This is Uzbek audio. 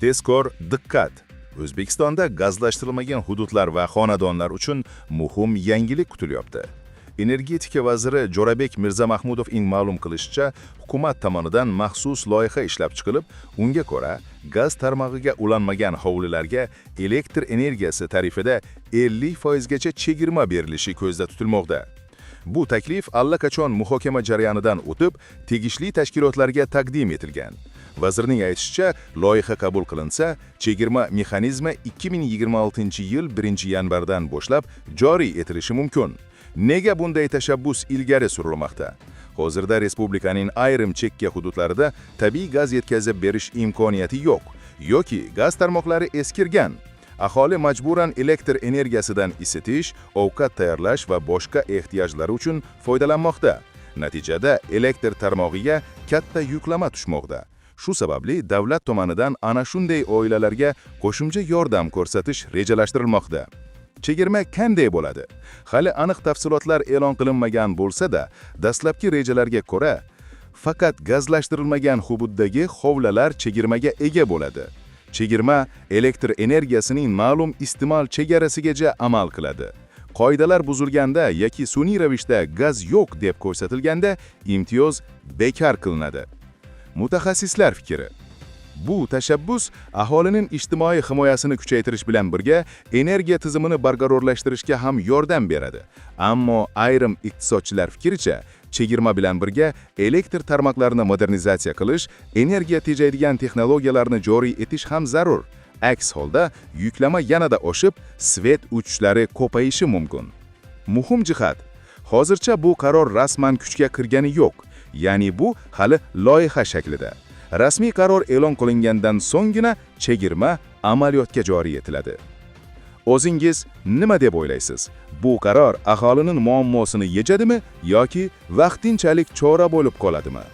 Tezkor diqqat! O'zbekistonda gazlashtirilmagan hududlar va xonadonlar uchun muhim yangilik kutilyapti. Energetika vaziri Jo'rabek Mirzamahmudovning ma'lum qilishicha, hukumat tomonidan maxsus loyiha ishlab chiqilib, unga ko'ra, gaz tarmog'iga ulanmagan hovlilarga elektr energiyasi tarifida 50% gacha chegirma berilishi ko'zda tutilmoqda. Bu taklif allaqachon muhokama jarayonidan o'tib, tegishli tashkilotlarga taqdim etilgan. Vazirning aytishicha, loyiha qabul qilinsa, chegirma mexanizmi 2026-yil 1-yanvardan boshlab joriy etilishi mumkin. Nega bunday tashabbus ilgari surilmoqda? Hozirda respublikaning ayrim chekka hududlarida tabiiy gaz yetkazib berish imkoniyati yo'q yoki gaz tarmoqlari eskirgan. Aholi majburan elektr energiyasidan isitish, ovqat tayyorlash va boshqa ehtiyojlari uchun foydalanmoqda. Natijada elektr tarmog'iga katta yuklama tushmoqda. Shu sababli davlat tomonidan ana shunday oilalarga qo'shimcha yordam ko'rsatish rejalashtirilmoqda. Chegirma qanday bo'ladi? Hali aniq tafsilotlar e'lon qilinmagan bo'lsa-da, dastlabki rejalarga ko'ra, faqat gazlashtirilmagan hududdagi hovlilar chegirmaga ega bo'ladi. Chegirma elektr energiyasining ma'lum iste'mol chegarasigacha amal qiladi. Qoidalar buzilganda yoki sun'iy ravishda gaz yo'q deb ko'rsatilganda imtiyoz bekor qilinadi. Mutaxassislar fikri: bu tashabbus aholining ijtimoiy himoyasini kuchaytirish bilan birga energiya tizimini barqarorlashtirishga ham yordam beradi. Ammo ayrim iqtisodchilar fikricha, chegirma bilan birga elektr tarmoqlarini modernizatsiya qilish, energiya tejaydigan texnologiyalarni joriy etish ham zarur. Aks holda yuklama yanada oshib, svet o'chishlari ko'payishi mumkin. Muhim jihat: hozircha bu qaror rasman kuchga kirgani yo'q. Ya'ni bu hali loyiha shaklida. Rasmiy qaror e'lon qilingandan so'nggina chegirma amaliyotga joriy etiladi. O'zingiz nima deb o'ylaysiz? Bu qaror aholining muammosini yechadimi yoki vaqtinchalik chora bo'lib qoladimi?